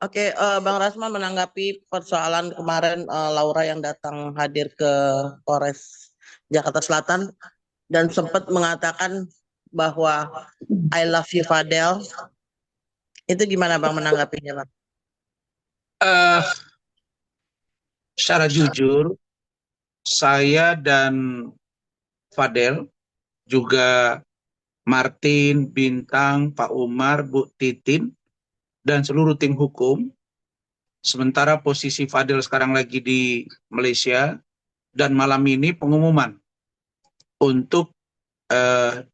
Oke, Bang Rasman menanggapi persoalan kemarin Laura yang datang hadir ke Polres Jakarta Selatan dan sempat mengatakan bahwa I love you Fadel. Itu gimana Bang menanggapinya Bang? Eh, Secara jujur, saya dan Fadel, juga Martin, Bintang, Pak Umar, Bu Titin, dan seluruh tim hukum, sementara posisi Fadel sekarang lagi di Malaysia, dan malam ini pengumuman untuk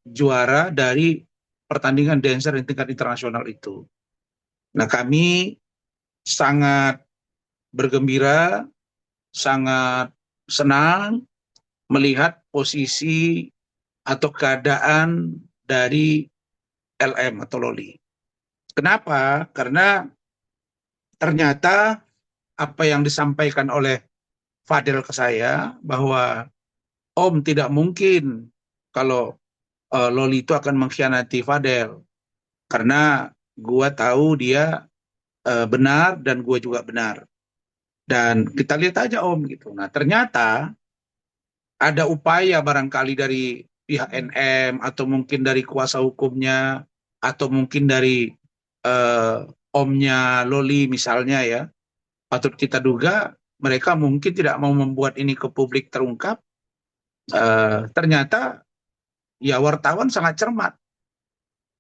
juara dari pertandingan dancer di tingkat internasional itu. Nah, kami sangat bergembira, sangat senang melihat posisi atau keadaan dari LM atau Loli. Kenapa? Karena ternyata apa yang disampaikan oleh Fadel ke saya bahwa Om tidak mungkin kalau Loli itu akan mengkhianati Fadel karena gua tahu dia benar dan gua juga benar dan kita lihat aja Om gitu. Nah ternyata ada upaya barangkali dari pihak NM atau mungkin dari kuasa hukumnya atau mungkin dari eh, omnya Loli misalnya ya, patut kita duga mereka mungkin tidak mau membuat ini ke publik terungkap. Ternyata ya wartawan sangat cermat.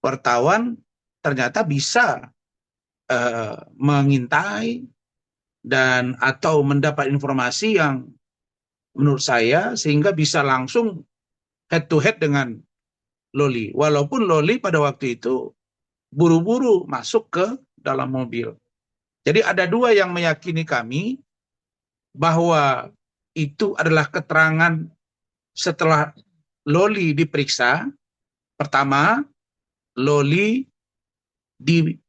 Wartawan ternyata bisa mengintai dan atau mendapat informasi yang menurut saya sehingga bisa langsung head to head dengan Loli. Walaupun Loli pada waktu itu buru-buru masuk ke dalam mobil. Jadi ada dua yang meyakini kami bahwa itu adalah keterangan setelah Loli diperiksa. Pertama, Loli ditanya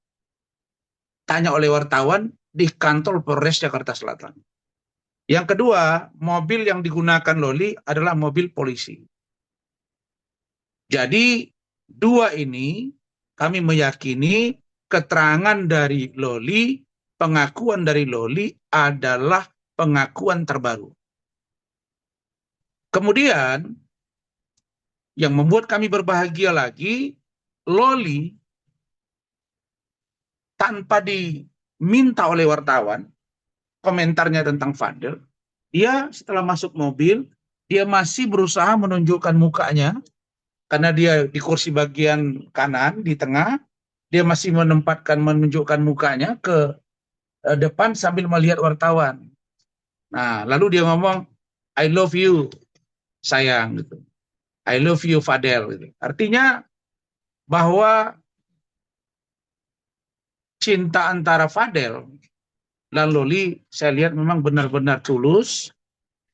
oleh wartawan di kantor Polres Jakarta Selatan. Yang kedua, mobil yang digunakan Loli adalah mobil polisi. Jadi dua ini kami meyakini keterangan dari Loli, pengakuan dari Loli adalah pengakuan terbaru. Kemudian yang membuat kami berbahagia lagi, Loli tanpa diminta oleh wartawan komentarnya tentang Fadel, dia setelah masuk mobil, dia masih berusaha menunjukkan mukanya karena dia di kursi bagian kanan di tengah, dia masih menunjukkan mukanya ke depan sambil melihat wartawan. Nah, lalu dia ngomong, I love you, sayang gitu. I love you, Fadel. Gitu. Artinya bahwa cinta antara Fadel dan Loli, saya lihat memang benar-benar tulus.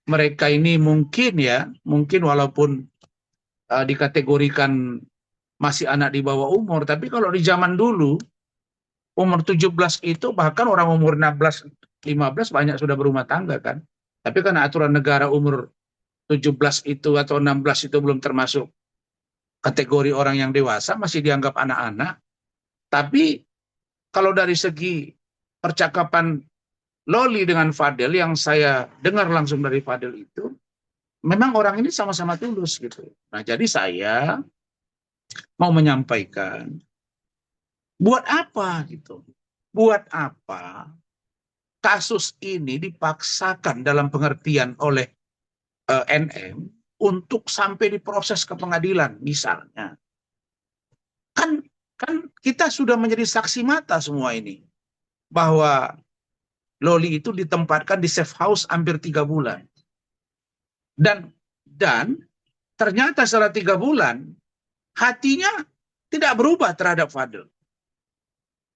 Mereka ini mungkin ya, mungkin walaupun dikategorikan masih anak di bawah umur, tapi kalau di zaman dulu, umur 17 itu bahkan orang umur 16, 15 banyak sudah berumah tangga kan. Tapi karena aturan negara umur 17 itu atau 16 itu belum termasuk kategori orang yang dewasa, masih dianggap anak-anak. Tapi kalau dari segi percakapan Loli dengan Fadel yang saya dengar langsung dari Fadel itu, memang orang ini sama-sama tulus gitu. Nah, jadi saya mau menyampaikan, buat apa gitu? Buat apa kasus ini dipaksakan dalam pengertian oleh NM untuk sampai diproses ke pengadilan misalnya? Kan kan kita sudah menjadi saksi mata semua ini bahwa Loli itu ditempatkan di safe house hampir 3 bulan dan ternyata setelah 3 bulan hatinya tidak berubah terhadap Fadel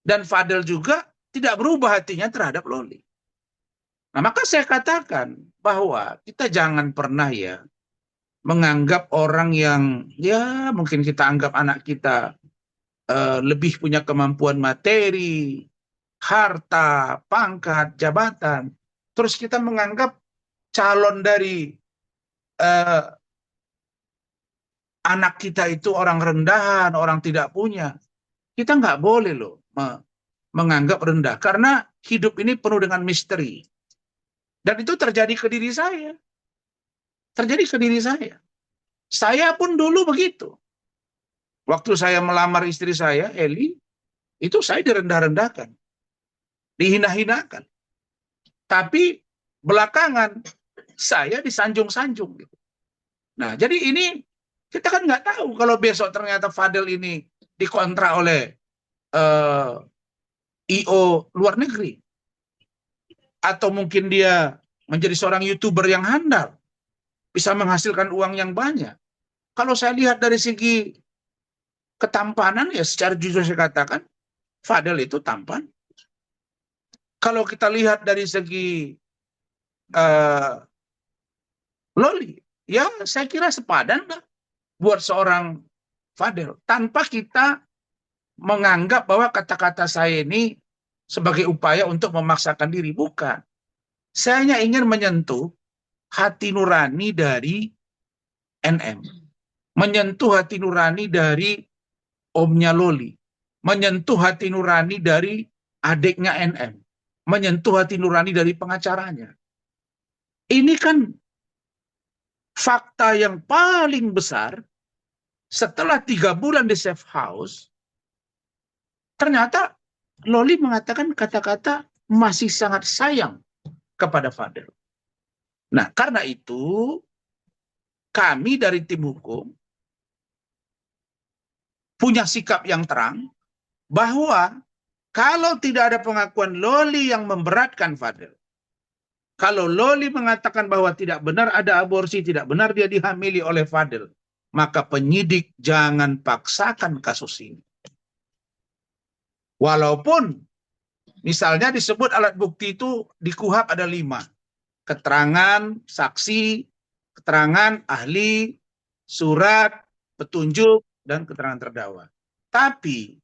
dan Fadel juga tidak berubah hatinya terhadap Loli. Nah maka saya katakan bahwa kita jangan pernah ya menganggap orang yang ya mungkin kita anggap anak kita lebih punya kemampuan materi, harta, pangkat, jabatan. Terus kita menganggap calon dari eh, anak kita itu orang rendahan, orang tidak punya. Kita nggak boleh loh menganggap rendah karena hidup ini penuh dengan misteri. Dan itu terjadi ke diri saya. Terjadi ke diri saya. Saya pun dulu begitu. Waktu saya melamar istri saya, Eli, itu saya direndah-rendahkan, dihina-hinakan. Tapi belakangan saya disanjung-sanjung gitu. Nah, jadi ini kita kan nggak tahu kalau besok ternyata Fadel ini dikontrak oleh IO luar negeri. Atau mungkin dia menjadi seorang YouTuber yang handal, bisa menghasilkan uang yang banyak. Kalau saya lihat dari segi ketampanan, ya secara jujur saya katakan, Fadel itu tampan. Kalau kita lihat dari segi Loli, ya saya kira sepadan lah buat seorang Fadel. Tanpa kita menganggap bahwa kata-kata saya ini sebagai upaya untuk memaksakan diri. Bukan. Saya hanya ingin menyentuh hati nurani dari NM. Menyentuh hati nurani dari omnya Loli. Menyentuh hati nurani dari adiknya NM. Menyentuh hati nurani dari pengacaranya. Ini kan fakta yang paling besar. Setelah 3 bulan di safe house, ternyata Loli mengatakan kata-kata masih sangat sayang kepada Fadel. Nah, karena itu kami dari tim hukum punya sikap yang terang bahwa kalau tidak ada pengakuan Loli yang memberatkan Fadel, kalau Loli mengatakan bahwa tidak benar ada aborsi, tidak benar dia dihamili oleh Fadel, maka penyidik jangan paksakan kasus ini. Walaupun misalnya disebut alat bukti itu di KUHP ada 5. Keterangan saksi, keterangan ahli, surat, petunjuk, dan keterangan terdakwa. Tapi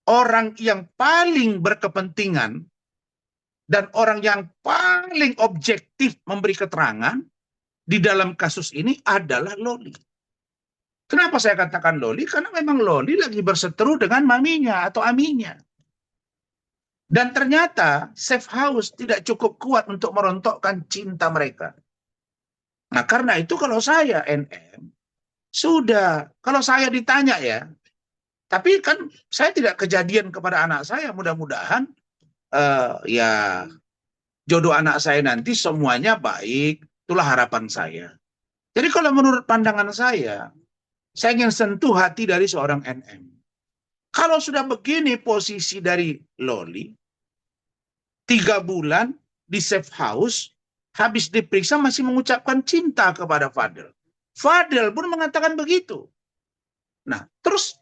orang yang paling berkepentingan dan orang yang paling objektif memberi keterangan di dalam kasus ini adalah Loli. Kenapa saya katakan Loli? Karena memang Loli lagi berseteru dengan maminya atau aminya. Dan ternyata safe house tidak cukup kuat untuk merontokkan cinta mereka. Nah, karena itu kalau saya NM, sudah, kalau saya ditanya ya, tapi kan saya tidak kejadian kepada anak saya, mudah-mudahan ya jodoh anak saya nanti semuanya baik, itulah harapan saya. Jadi kalau menurut pandangan saya ingin sentuh hati dari seorang NM. Kalau sudah begini posisi dari Loli, 3 bulan di safe house, habis diperiksa masih mengucapkan cinta kepada Fadel. Fadel pun mengatakan begitu. Nah, terus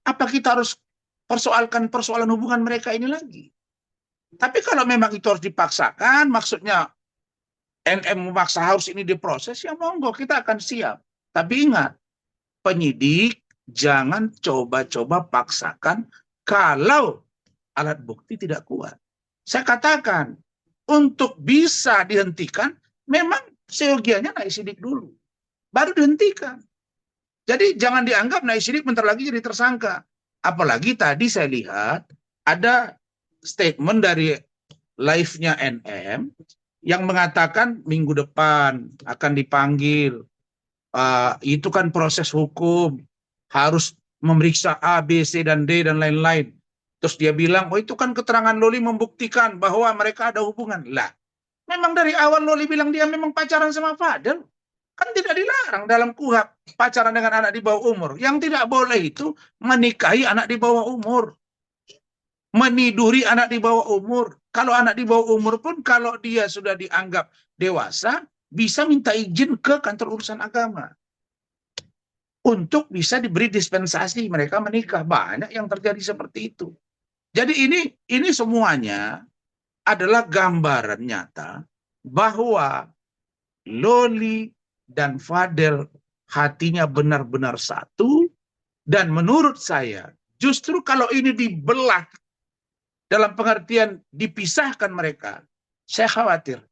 apa kita harus persoalkan persoalan hubungan mereka ini lagi? Tapi kalau memang itu harus dipaksakan, maksudnya NM memaksa harus ini diproses, ya monggo kita akan siap. Tapi ingat, penyidik jangan coba-coba paksakan kalau alat bukti tidak kuat. Saya katakan, untuk bisa dihentikan, memang seyogianya naik sidik dulu. Baru dihentikan. Jadi jangan dianggap naik sidik bentar lagi jadi tersangka. Apalagi tadi saya lihat ada statement dari live-nya NM yang mengatakan minggu depan akan dipanggil. Itu kan proses hukum. Harus memeriksa A, B, C, dan D, dan lain-lain. Terus dia bilang, oh itu kan keterangan Loli membuktikan bahwa mereka ada hubungan. Lah, memang dari awal Loli bilang dia memang pacaran sama Fadel. Kan tidak dilarang dalam KUHP pacaran dengan anak di bawah umur. Yang tidak boleh itu menikahi anak di bawah umur. Meniduri anak di bawah umur. Kalau anak di bawah umur pun kalau dia sudah dianggap dewasa, bisa minta izin ke kantor urusan agama. Untuk bisa diberi dispensasi mereka menikah. Banyak yang terjadi seperti itu. Jadi ini semuanya adalah gambaran nyata bahwa Loli dan Fadel hatinya benar-benar satu, dan menurut saya justru kalau ini dibelah dalam pengertian dipisahkan mereka, saya khawatir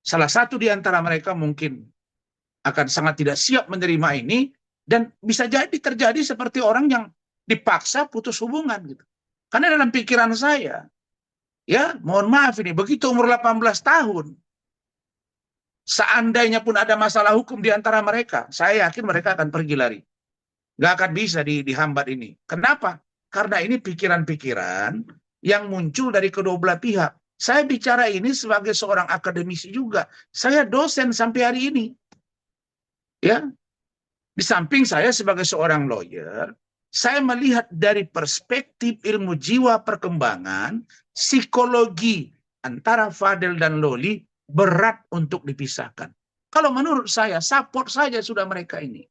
salah satu di antara mereka mungkin akan sangat tidak siap menerima ini, dan bisa jadi terjadi seperti orang yang dipaksa putus hubungan gitu. Karena dalam pikiran saya, ya mohon maaf ini, begitu umur 18 tahun, seandainya pun ada masalah hukum di antara mereka, saya yakin mereka akan pergi lari. Nggak akan bisa dihambat ini. Kenapa? Karena ini pikiran-pikiran yang muncul dari kedua belah pihak. Saya bicara ini sebagai seorang akademisi juga. Saya dosen sampai hari ini. Ya, di samping saya sebagai seorang lawyer, saya melihat dari perspektif ilmu jiwa perkembangan, psikologi antara Fadel dan Loli berat untuk dipisahkan. Kalau menurut saya, support saja sudah mereka ini.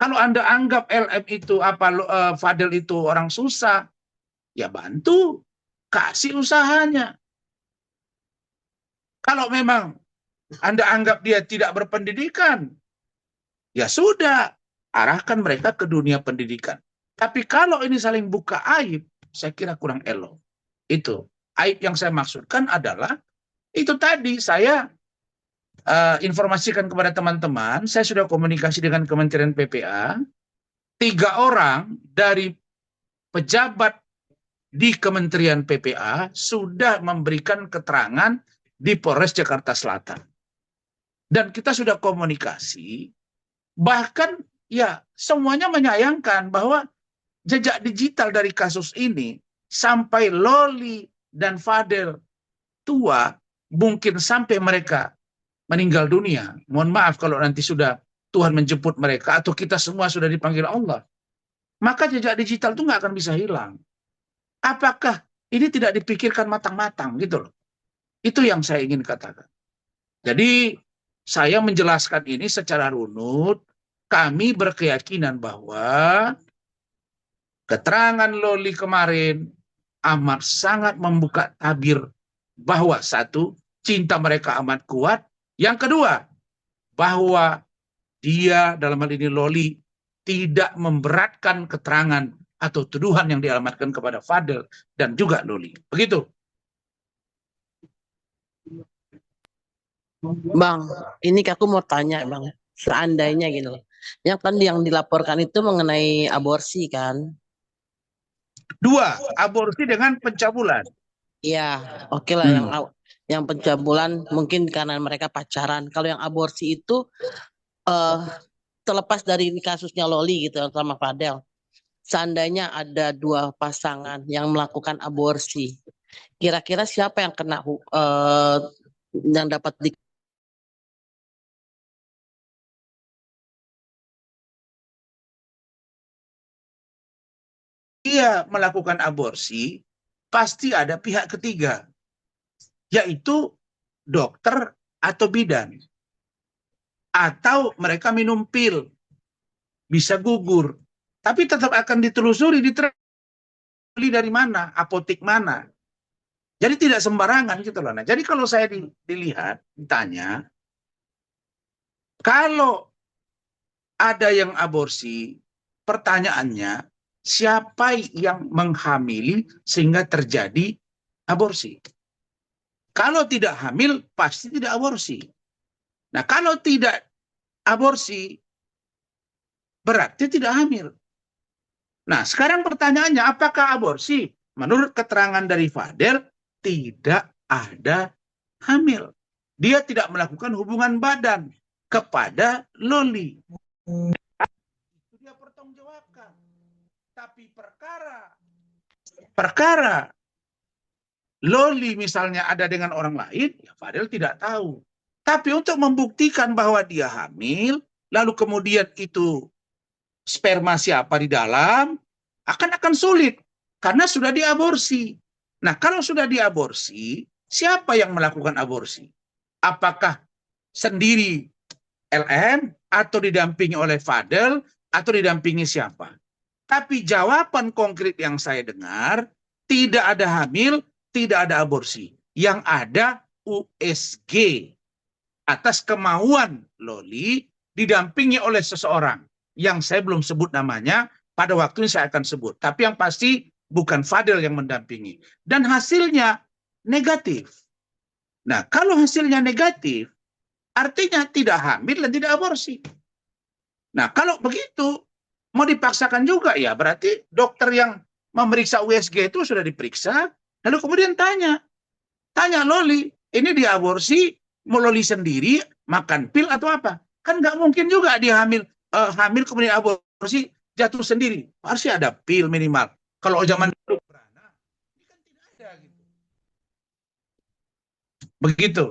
Kalau Anda anggap LM itu Fadel itu orang susah, ya bantu, kasih usahanya. Kalau memang Anda anggap dia tidak berpendidikan, ya sudah, arahkan mereka ke dunia pendidikan. Tapi kalau ini saling buka aib, saya kira kurang elok. Itu aib yang saya maksudkan adalah itu tadi saya informasikan kepada teman-teman, saya sudah komunikasi dengan Kementerian PPA, 3 orang dari pejabat di Kementerian PPA sudah memberikan keterangan di Polres Jakarta Selatan. Dan kita sudah komunikasi, bahkan ya semuanya menyayangkan bahwa jejak digital dari kasus ini sampai Loli dan Fadel tua, mungkin sampai mereka meninggal dunia. Mohon maaf kalau nanti sudah Tuhan menjemput mereka atau kita semua sudah dipanggil Allah. Maka jejak digital itu nggak akan bisa hilang. Apakah ini tidak dipikirkan matang-matang gitu loh. Itu yang saya ingin katakan. Jadi saya menjelaskan ini secara runut. Kami berkeyakinan bahwa keterangan Loli kemarin amat sangat membuka tabir bahwa satu, cinta mereka amat kuat. Yang kedua, bahwa dia dalam hal ini Loli tidak memberatkan keterangan atau tuduhan yang dialamatkan kepada Fadel dan juga Loli. Begitu. Bang, ini aku mau tanya Bang, seandainya gitu loh. Yang kan yang dilaporkan itu mengenai aborsi kan? 2, aborsi dengan pencabulan. Iya, oke lah yang pencabulan mungkin karena mereka pacaran. Kalau yang aborsi itu eh terlepas dari kasusnya Loli gitu sama Fadel. Seandainya ada 2 pasangan yang melakukan aborsi, kira-kira siapa yang kena yang dapat di Dia melakukan aborsi, pasti ada pihak ketiga, yaitu dokter atau bidan. Atau mereka minum pil, bisa gugur. Tapi tetap akan ditelusuri, diteliti dari mana, apotek mana. Jadi tidak sembarangan gitu loh. Nah, jadi kalau saya dilihat, ditanya, kalau ada yang aborsi, pertanyaannya, siapa yang menghamili sehingga terjadi aborsi? Kalau tidak hamil, pasti tidak aborsi. Nah, kalau tidak aborsi, berarti tidak hamil. Nah, sekarang pertanyaannya, apakah aborsi? Menurut keterangan dari Fadel, tidak ada hamil. Dia tidak melakukan hubungan badan kepada Loli. Itu dia pertanggungjawabkan. Tapi perkara Loli misalnya ada dengan orang lain, ya Fadel tidak tahu. Tapi untuk membuktikan bahwa dia hamil, lalu kemudian itu sperma siapa di dalam, akan sulit. Karena sudah diaborsi. Nah, kalau sudah diaborsi, siapa yang melakukan aborsi? Apakah sendiri LM, atau didampingi oleh Fadel, atau didampingi siapa? Tapi jawaban konkret yang saya dengar, tidak ada hamil, tidak ada aborsi. Yang ada USG atas kemauan Loli didampingi oleh seseorang yang saya belum sebut namanya, pada waktu ini saya akan sebut. Tapi yang pasti bukan Fadel yang mendampingi. Dan hasilnya negatif. Nah, kalau hasilnya negatif, artinya tidak hamil dan tidak aborsi. Nah, kalau begitu, mau dipaksakan juga ya, berarti dokter yang memeriksa USG itu sudah diperiksa, lalu kemudian tanya Loli, ini diaborsi, mau Loli sendiri, makan pil atau apa? Kan nggak mungkin juga dia hamil kemudian aborsi, jatuh sendiri. Harusnya ada pil minimal. Kalau zaman dulu, ini kan tidak ada gitu. Begitu.